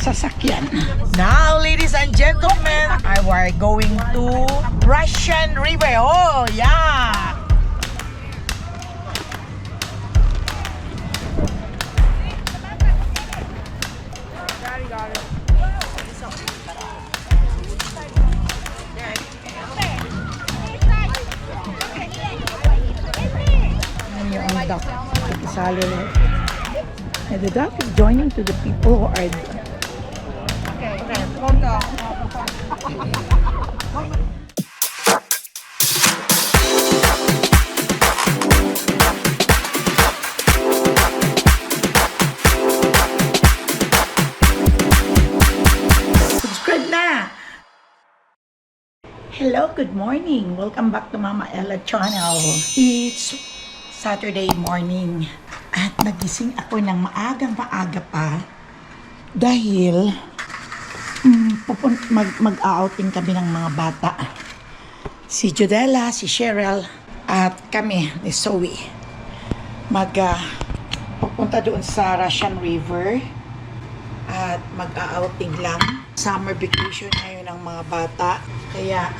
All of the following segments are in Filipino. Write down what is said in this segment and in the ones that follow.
sasakyan. Now, ladies and gentlemen, we're going to Russian River. Oh, yeah! Yung duck, isalo na. And the duck is joining to the people who are subscribe na! Hello, good morning. Welcome back to Mama Ella channel. It's Saturday morning at nagising ako ng maaga pa dahil mag-outing kami ng mga bata. Si Judella, si Cheryl at kami ni Zoe. Pupunta doon sa Russian River at mag-outing lang. Summer vacation ngayon ng mga bata. Kaya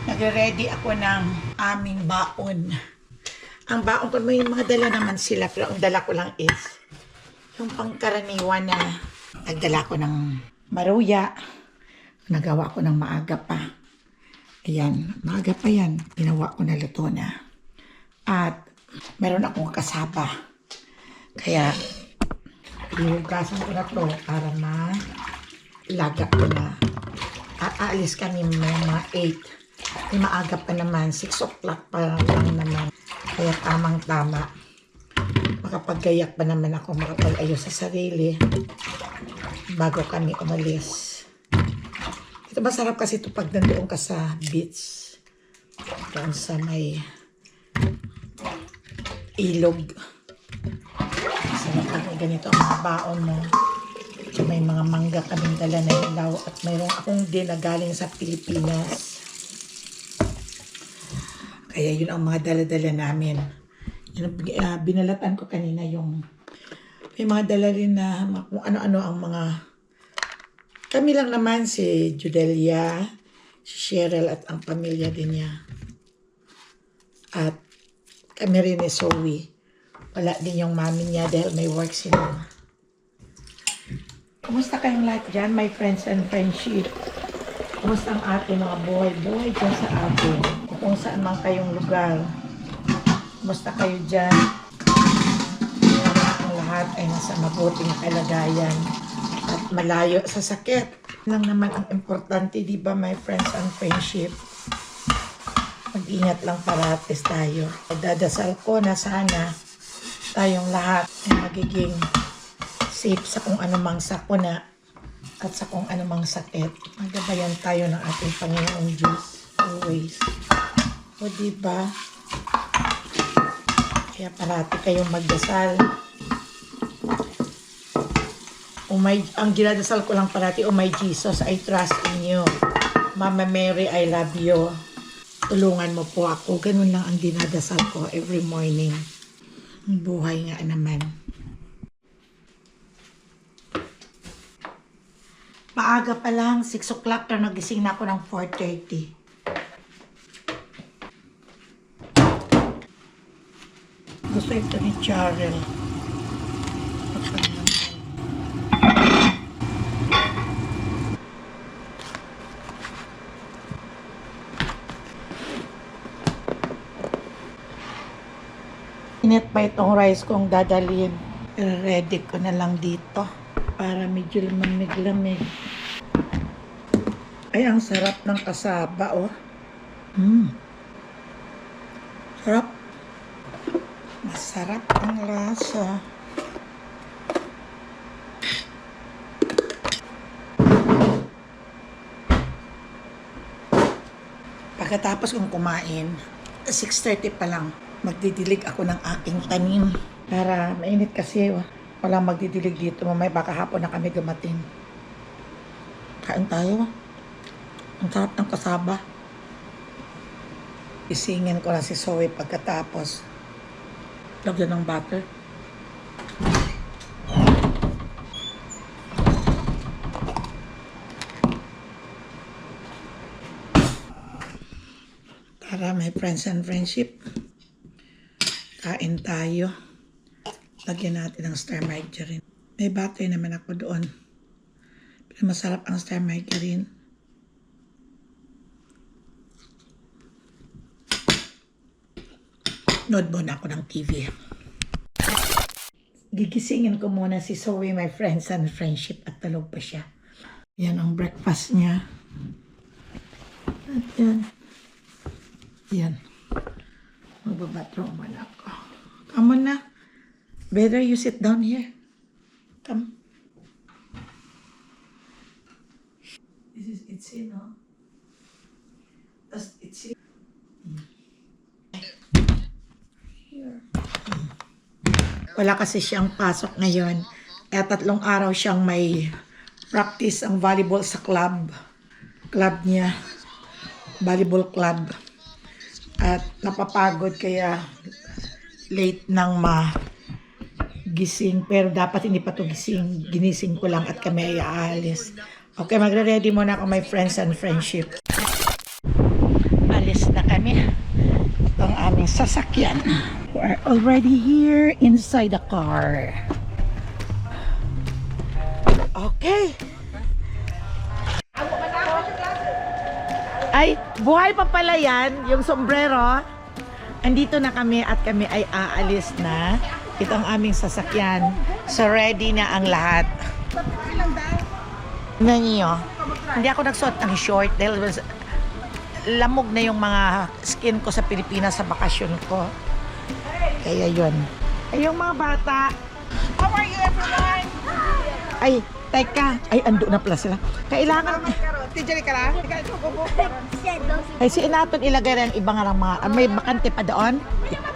nagre-ready ako ng aming baon. Ang baon ko, may mga dala naman sila, pero ang dala ko lang is yung pangkaraniwan na nagdala ko ng maruya. Nagawa ko ng maaga pa. Ayan, maaga pa yan. Ginawa ko na luto na. At meron akong kasaba. Kaya ihugasan ko na to para ilaga ko na. Aalis kami may mga 8. May maaga pa naman, 6 o'clock pa lang naman. Kaya tamang-tama. Makapaggayak pa naman ako, makapag-ayos sa sarili bago kami umalis. Ito masarap kasi ito pag nandoon ka sa beach. Doon sa may ilog. Masarap pag ganito ang mga baon mo. So, may mga mangga kaming dala na hilaw at mayroong akong din na galing sa Pilipinas. Kaya yun ang mga dala-dala namin. Binalatan ko kanina yung may mga dala rin na kung ano-ano ang mga kami lang naman, si Judelia, si Cheryl at ang pamilya din niya. At kami rin ni Zoe. Wala din yung mami niya dahil may work sila. Kumusta kayong lahat dyan, my friends and friendship? Kumusta ang ating mga buhay-buhay dyan sa atin? Kung saan man kayong lugar. Kumusta kayo dyan? Ang lahat ay nasa mabuting kalagayan at malayo sa sakit. Lang naman ang importante, di ba, my friends and friendship? Mag-ingat lang parates tayo. Dadasal ko na sana tayong lahat ay magiging safe sa kung anumang sakuna at sa kung anumang sakit. Magabayan tayo ng ating Panginoong Diyos always. O diba? Kaya parati kayong magdasal. Ang ginadasal ko lang parati, oh my Jesus, I trust in you. Mama Mary, I love you. Tulungan mo po ako. Ganun lang ang dinadasal ko every morning. Ang buhay nga naman. Maaga pa lang, 6 o'clock, pero nagising na ako ng 4:30. Gusto ito ni Cheryl. Init pa itong rice kong dadalhin. Ready ko na lang dito para medyo lamig-lamig. Ay, ang sarap ng kasaba, oh. Sarap. Masarap ang lasa. Pagkatapos kong kumain, 6:30 pa lang, magdidilig ako ng aking tanim. Para mainit kasi, walang magdidilig dito. Mamaya baka hapon na kami dumating. Kain tayo. Ang sarap ng kasaba. Isingin ko na si Zoe pagkatapos. Lagyan ng butter. Tara, my friends and friendship. Kain tayo. Lagyan natin ng star margarine. May butter naman ako doon. Pero masarap ang star margarine. Nood muna ako ng TV. Gigisingin ko muna si Zoe, my friends and friendship, at tulog pa siya. Yan ang breakfast niya. At yan. Yan. Magbabathroom muna ako. Come on na. Better you sit down here. Come. This is Itzy, no? That's Itzy. Here. Wala kasi siyang pasok ngayon. Kaya 3 araw siyang may practice ang volleyball sa club. Club niya. Volleyball club. At napapagod kaya late nang gising. Pero dapat hindi pa ito gising. Ginising ko lang at kami ay aalis. Okay, magre-ready muna ako, my friends and friendship. Alis na kami. Ito ang aming sasakyan. We're already here inside the car. Okay. Ay, buhay pa pala yan, yung sombrero. Andito na kami at kami ay aalis na. Ito ang aming sasakyan. So ready na ang lahat. Tingnan niyo, hindi ako nagsuot ng short dahil lamog na yung mga skin ko sa Pilipinas sa bakasyon ko. Kaya yun. Ay, yung mga bata. How are you, everyone? Ay, teka. Ay, ando na pala sila. Kailangan... Ay, si Inaton ilagay rin ibang mga... May bakante pa doon?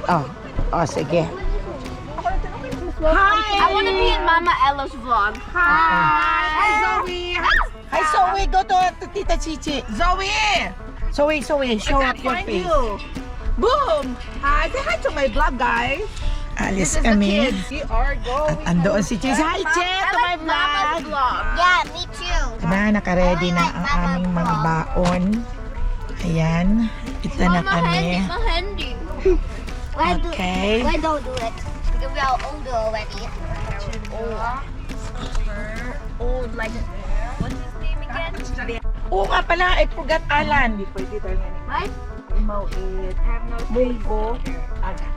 Oh, sige. Hi! I want to be in Mama Ella's vlog. Hi, Zoe. Hi, Zoe. Go to Tita Chichi. Zoe. Zoe, show up your face. Boom! Hi, say hi to my vlog, guys. Alis This is the kami. kids. We are going. At andoon si Chichi. Hi, Che! To my Mama's vlog. vlog. Yeah, me too. Diba, nakaredy na ang aming mga baon. Ayan. Ito na kami. handy. Okay. Why don't do it? Because we are older already. Old like what's his name again? Oo nga pala, I forgot Alan. What?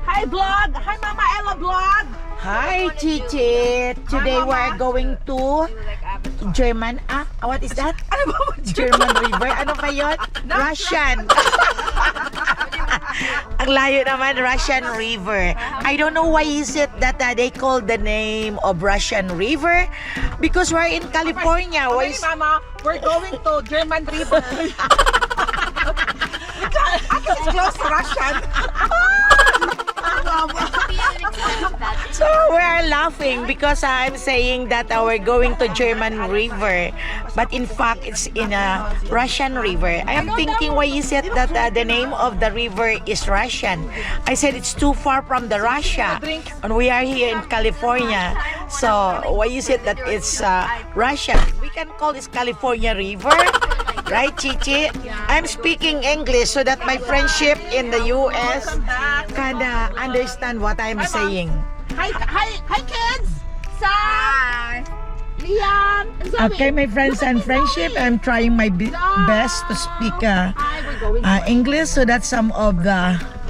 Hi, vlog. Hi, Mama Ella vlog. Hi, Chichi. Today we're going to German. What is that? Ano ba mo? German River. Ano ba yun? Russian. Ang layo naman, Russian River. I don't know why is it that they call the name of Russian River because we're in California. Why is... Mama, we're going to German River. It's close to Russian. So we're laughing because I'm saying that we're going to German River, but in fact it's in a Russian river. I am thinking why is it that the name of the river is Russian? I said it's too far from the Russia, and we are here in California. So why is it that it's Russian? We can call this California River. Right, Chichi? I'm speaking English so that my friendship in the US can understand what I'm saying. Hi, kids. Sam. Liam. Okay, my friends and friendship, I'm trying my best to speak English so that some of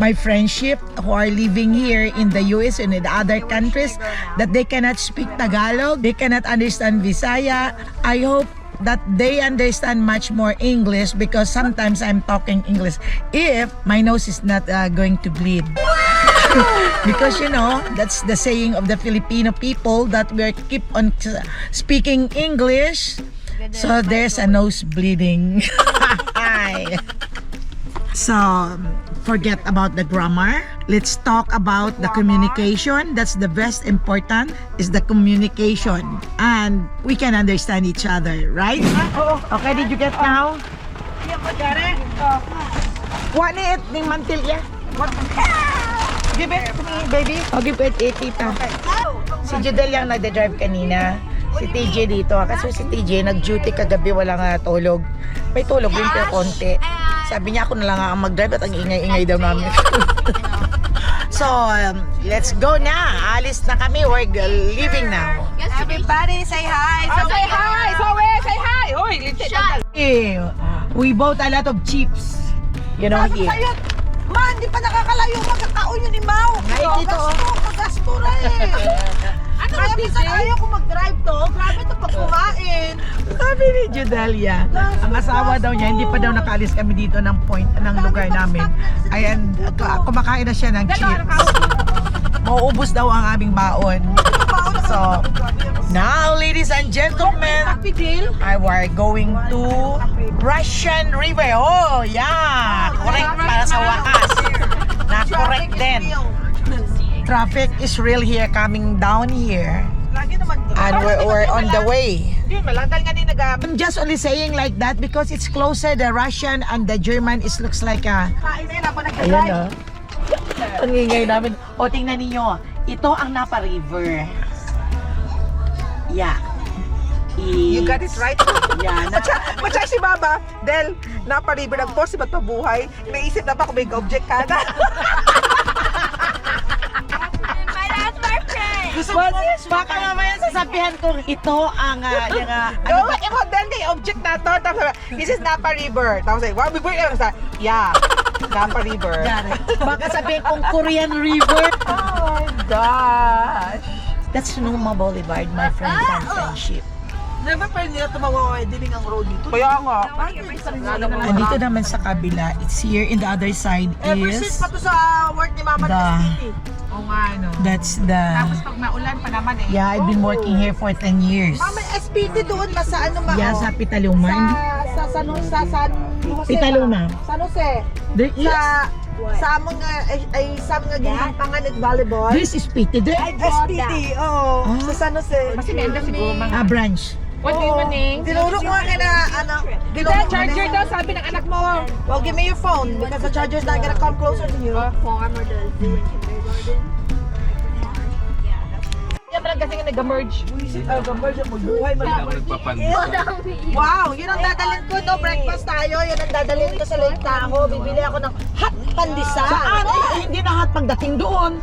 my friendship who are living here in the US and in the other countries that they cannot speak Tagalog, they cannot understand Visaya. I hope that they understand much more English because sometimes I'm talking English if my nose is not going to bleed. Because you know, that's the saying of the Filipino people that we keep on speaking English so there's a nose bleeding. So forget about the grammar. Let's talk about the communication. That's the best important is the communication. And we can understand each other, right? Okay, did you get now? What it? Ning mantil ya? Give it to me, baby. Oh, give it, tita. Si Judel yung nagde-drive kanina. Si TJ dito. Kasi si TJ nag-duty kagabi, walang tulog. May tulog din pero konti. Sabi niya ako na lang ang mag-drive at ang ingay-ingay daw namin. So, let's go na. Alis na kami. We're leaving now. Everybody say hi. Say hi! Say hi! Hoy, shut! We bought a lot of chips. You know, here. Ma, hindi pa nakakalayo magkakaon yun ni Mau. Ay, dito, oh. Kagasto rin. Ano Kaya minsan ayaw ko mag-drive to. Grabe ito pag kumain. Sabi ni Judelia, ang asawa daw niya, hindi pa daw nakaalis kami dito ng point, ng lugar namin. Ayan, kumakain na siya ng chips. Mauubos daw ang aming baon. So, now, ladies and gentlemen, we're going to Russian River. Oh, yeah! Correct para sa wakas. Na-correct din. Traffic is real here, coming down here. And we're on the way. I'm just only saying like that because it's closer, the Russian and the German is looks like a... Ayan, oh. Ang ingay namin. O, tingnan ninyo. Ito ang Napa River. Yeah. You got it right? Yeah. Matya si Baba, dahil napariber ang post, si ba't mabuhay, naisip na ba kung may object ka na? My last birthday! Baka mamaya sasabihan ko, ito ang... Ano ba? I-model na yung object na to. Tapos sabi, this is Napa River. Tapos sabi, wow, before yung sa, yeah, Napa River. Baka sabihin kong Korean River. Oh my gosh. That's Numa Boulevard, my friends and friendship. Never pa rin nila tumawa-widening ang road dito. Kaya nga. Andito naman sa kabila, it's here in the other side Ever since is pa to sa work ni Mama the... City. Oo nga, no. That's the... Pag maulan pa naman eh. Yeah, I've been working here for 10 years. Mama, SPD doon ba sa ano ma? Yeah, sa Pitaluman. Sa San Jose. Pitaluma. San Jose. There is... Sa mga sa mga ginampangan at volleyball. This is Piti. There SPD, oo. Ah. Sa San Jose. Kasi meron siguro mga... branch. What do you mean? Tinuro ko nga na ano. Charger daw, sabi ng anak mo. Well, give me your phone because the charger's not gonna come closer to you. Farm or the doing kindergarten? Yan pala kasi nga nag-merge. Wow, yun ang dadalhin ko no, breakfast tayo. Yun ang dadalhin ko sa Lake Tahoe. Bibili ako ng hot pandesal. Saan? Hindi na lahat pagdating doon.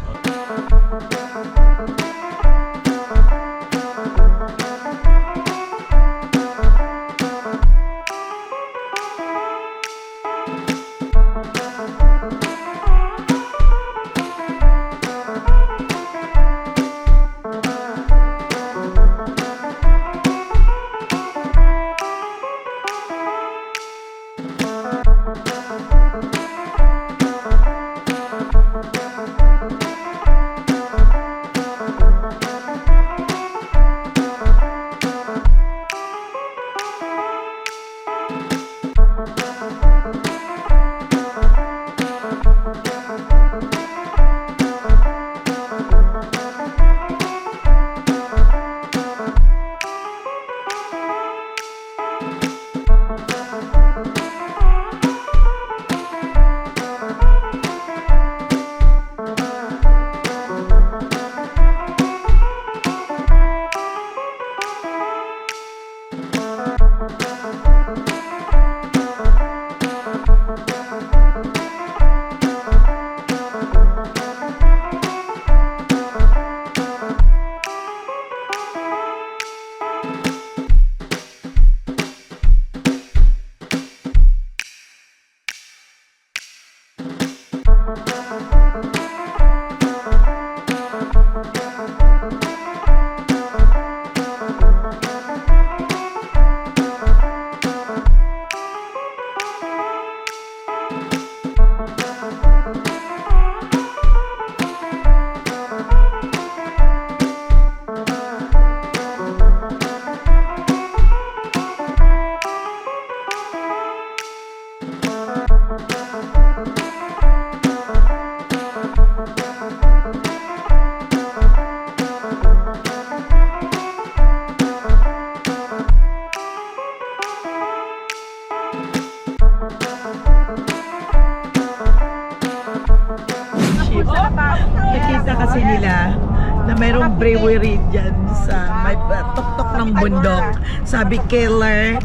mayroong brewery dyan sa may tuktok ng bundok. Sabi Killer.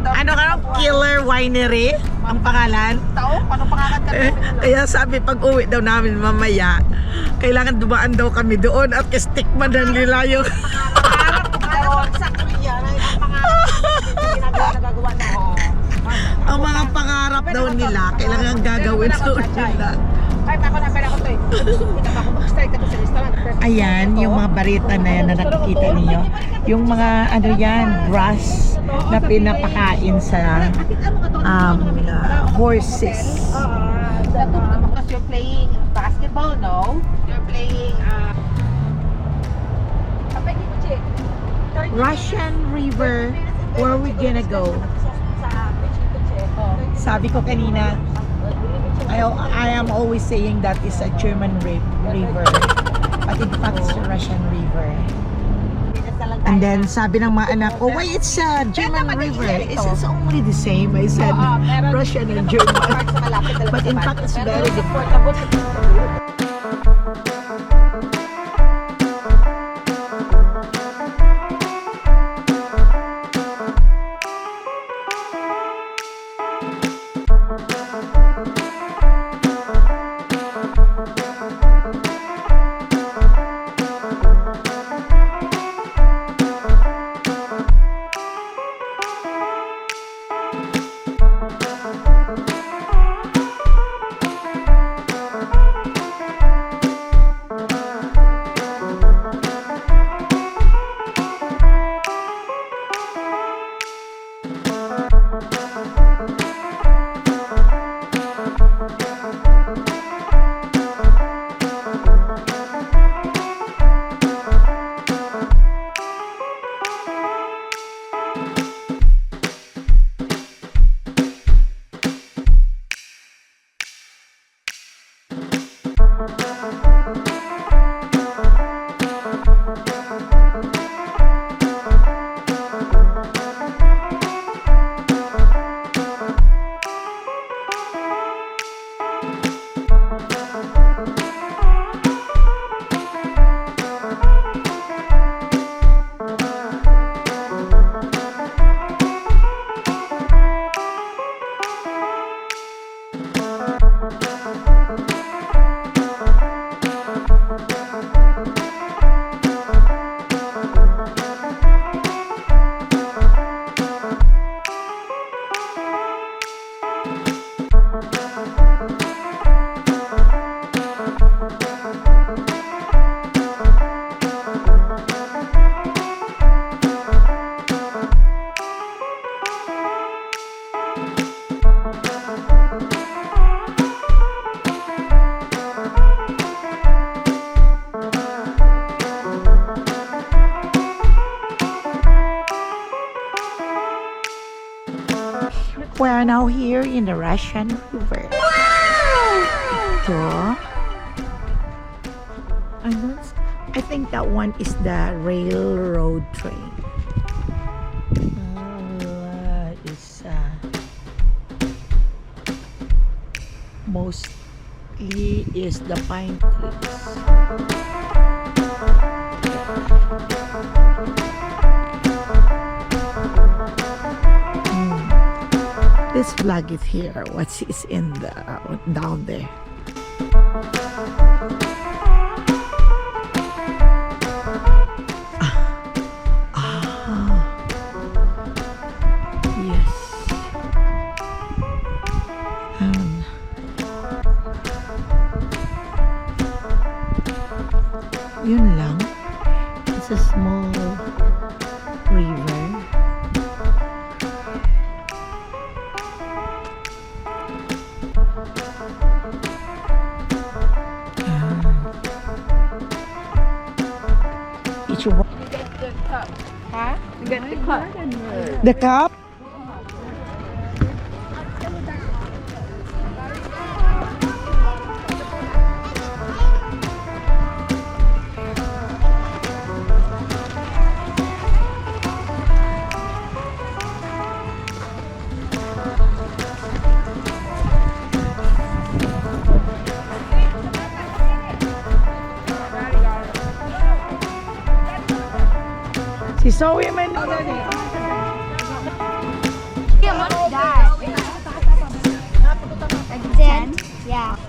Ano ka? Killer Winery ang pangalan. Tao, paano pangalan ka? Kaya sabi pag uwi daw namin mamaya, kailangan dumaan daw kami doon at kistikman na nila yung Sa Korea, ang pangalan nagagawa na. ang mga pangarap daw nila, kailangan gagawin daw nila. Kahit ako na pera ko to eh. Hindi ka ako mag-start ako sa restaurant. Ayan, yung mga barita na yan na nakikita niyo. Yung mga ano yan, grass na pinapakain sa horses. Because you're playing basketball, no? You're playing Russian River, where we gonna go? Sabi ko kanina, I am always saying that is a German river, but in fact it's a Russian river. And then sabi ng mga anak, oh why it's a German river? It's only the same. I said Russian and German, but in fact it's very different. We are now here in the Russian River. Ito. Ano? I think that one is the railroad train. It's mostly is the pine trees. This flag is here. What is in the down there? Yes. Yun lang. It's a small river. The cup? Si Zoe man. Yeah, what is that? Like 10? Yeah.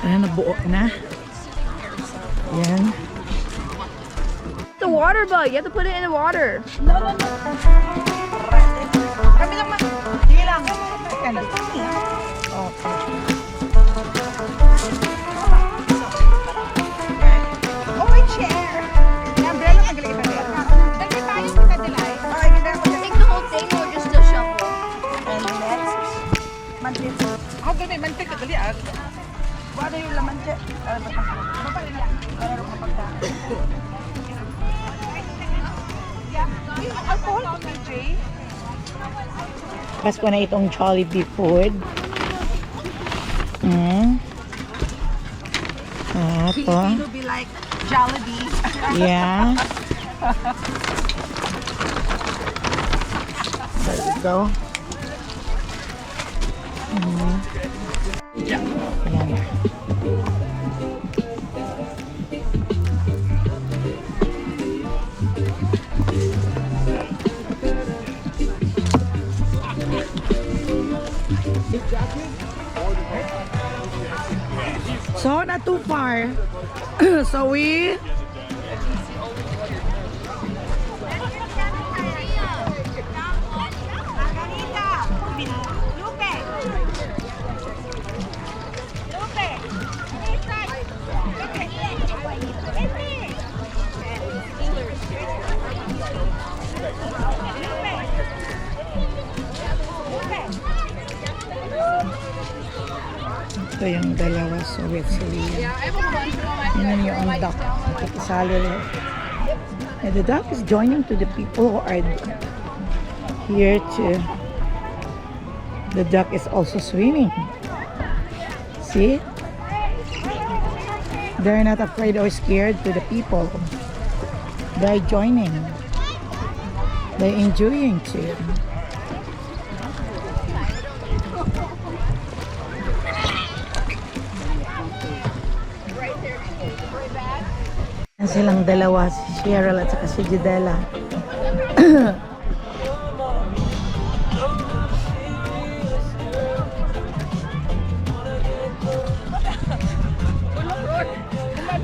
Ayan, nabuo na. Yan. The water bug. You have to put it in the water. Kami lang sige lang. Yan. Oh, my chair. Yung umbrella magaling pa rin. Dali tayo kita dilay. Okay, ganda ko. Take the whole thing or just the shovel? And next, mantik. Ako ganda mantik ka dali ah. Wala yung laman dyan. Alcohol ko, PJ. Pasko na itong Jollibee food. Ito. It'll be like Jollibee. Yeah. There we go. Yan. So, not too far. So we ito yung dalawa suwit sila. Yun yung duck. Nakikisalo rin. And the duck is joining to the people who are here to. The duck is also swimming. See? They're not afraid or scared to the people. They're joining. They're enjoying too. Yan silang dalawa, si Cheryl at saka si Jidela.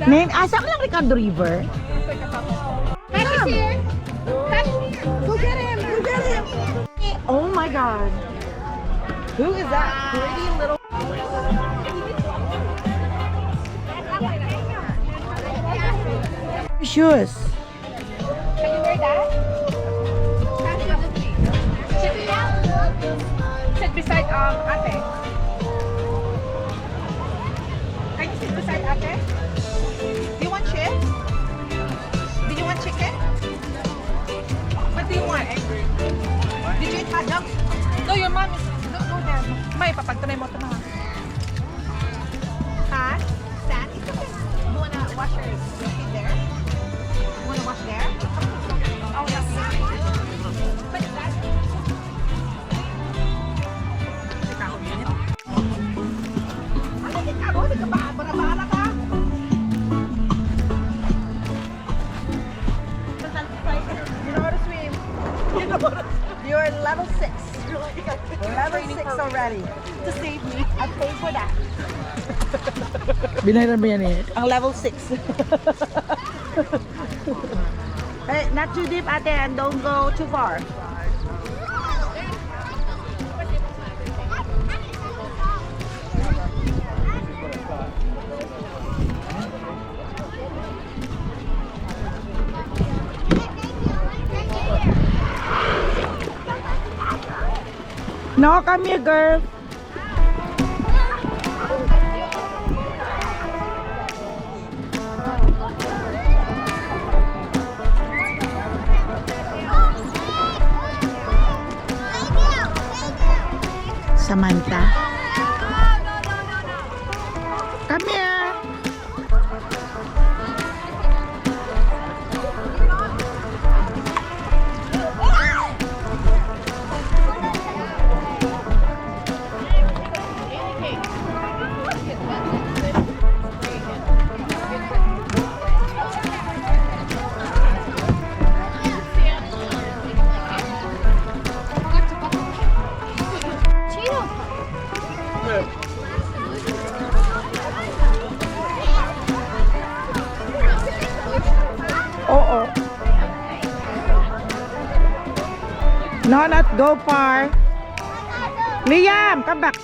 Nen, asa ka lang Ricardo River? Patrick's here. Patrick's here. Go get him! Go get him! Oh my God! Who is that pretty little... Shoes. Can you wear that? Sit beside ate. Can you sit beside ate? Do you want chips? Do you want chicken? What do you want? Did you eat hot dog? No, your mom is... Go there. May, papagtunay mo ito na. Ha? Stan? You wanna wash your feet there? You wanna wash there? Oh, yes. But that's... You know how to swim. You're level 6. Level 6 already. To save me. I paid for that. Binayaran mo yan eh. Ang level 6. Hey, not too deep ate and don't go too far. No, come here, girl. Samantha. Come here. Oo. No, not go far. Liam, come back.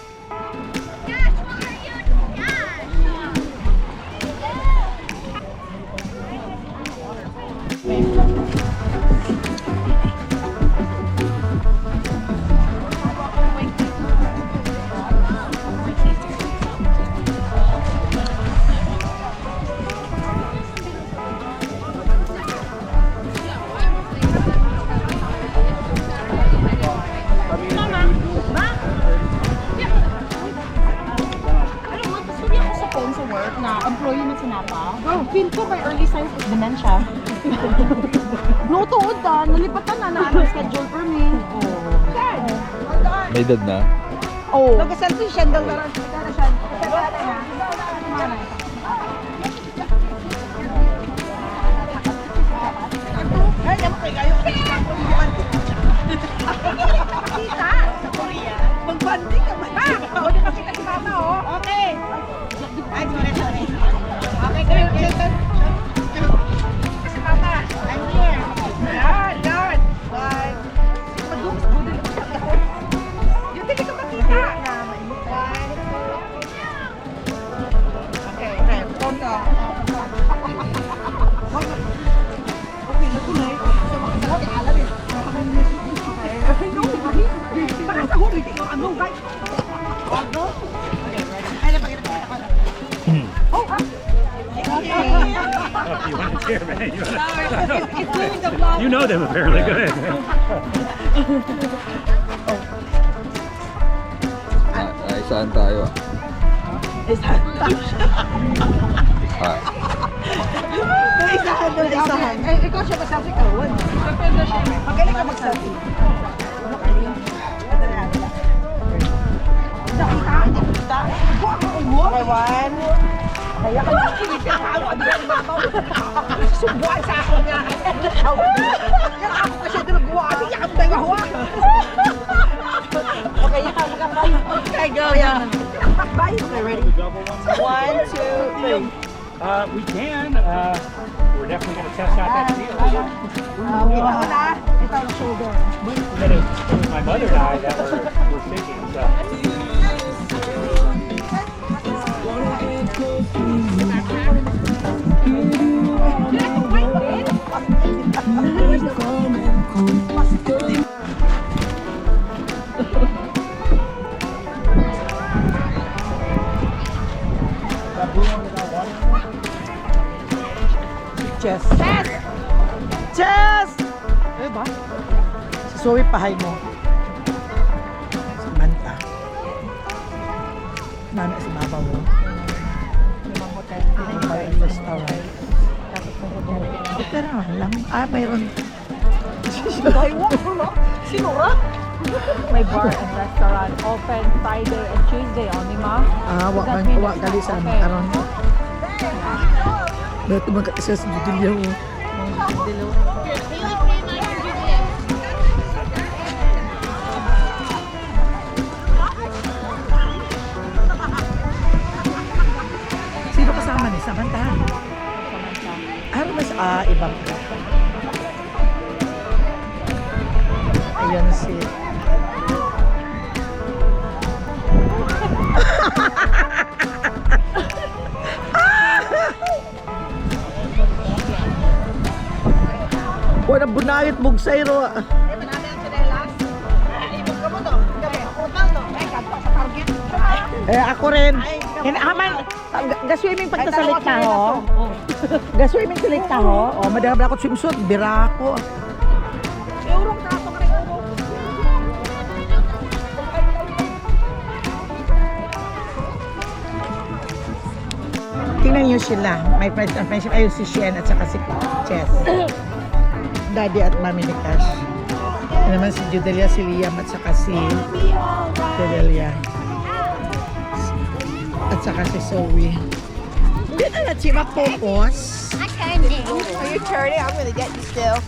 Alam mo, gusto niya ako sa phone sa work na employee ng Sinapa. Wow, feel ko may early signs of dementia. Nutuod nalipatan na ang schedule for me. May edad na? Oh. Nag-selfie siya daw na siya. Ay, ako kayo kayo. Pakita sa Korea. Mag-banding ka man. O, di pakita si Mama, oh. Okay. Ay, sorry. Okay, good. Si Mama, I'm here. Yan, yan. Bye. Mag-budol ko sa ako. Yung hindi ka makita. Bye. Okay, phone ka. Okay, natunay. So, makasakot ang alam eh. Okay, no. Makasakot. Ano, guys? Ano? Okay, ready. Ay, napakita ko. Oh, ah. Okay. Oh, you want to share, man? It's doing the vlog. You know them apparently. Go ahead. Ay, saan tayo? Ah, Isahan. Eh, ikaw siya mag-selfie ka. Depende siya. Magaling ka mag-selfie. Nakita? Okay, one. Kaya ka lang kinipinawa. Subuan sa ako nga. Yan ako kasi dalawa. Yan ako tayo mahuwa. Okay, yan. Okay, go. Bye. Okay, ready? 1, 2, 3. We can. We're definitely going to test out that field. Kita ko na. Ito ang shoulder. It was my mother and I that were shaking. So. Chess. Chess! Eh ba? Si Zoe pahay mo. Samantha. Nana si Baba mo. Limang hotel. Limang restaurant. Pero lang. Ah, mayroon. Sinura? My bar and restaurant open Friday and Tuesday only, ma. Ah, wa gali sa Okay. aron. Dito magkaisa sa budilya mo. Sino kasama ni Samantha? Ano mas ibang ayan si wala bunayit bugsay ro. Ay, manami ang sinelas. Ibog ka mo to. Ako rin. Haman, gaswimming pagta sa lake Tahoe. Gaswimming sa lake Tahoe. O, madala ako swimsuit. Bira ako. Tingnan niyo sila. My friends and friendship. Ayun si Shen at saka si Chess. Daddy at Mami ni Cash. Yan naman si Judelia, si Liam at saka si Judelia. At saka si Zoe. Hindi na si Mapopos. I turned it. Are you turning? I'm gonna get you still.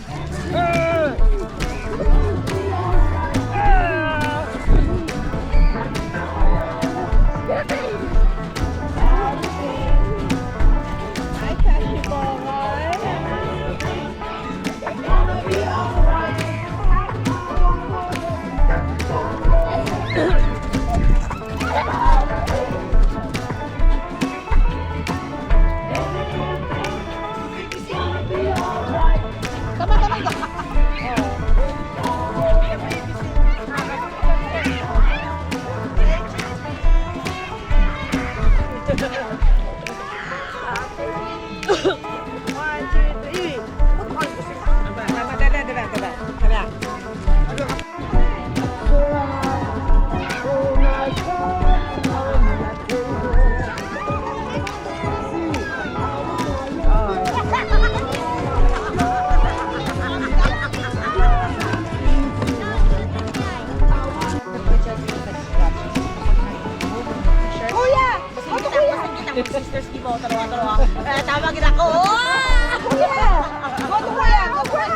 Sisters Kibo, taruwa-taruwa. Tawagin ako.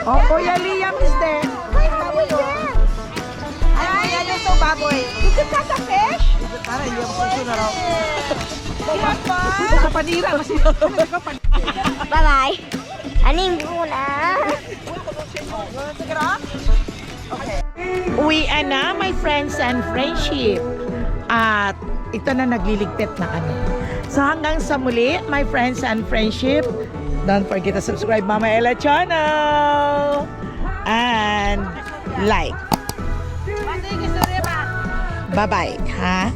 Oh, Kuya Liam is there. Ay, yan yung so baboy. Is it not a fish? Para yung puso na raw. Yes, Sa panira kasi. Bye-bye. Aning muna. Uwian na, my friends and friendship. At ito na, nagliligpit na kami. So hanggang sa muli, my friends and friendship, don't forget to subscribe Mama Ella channel and like. Bye-bye, ha?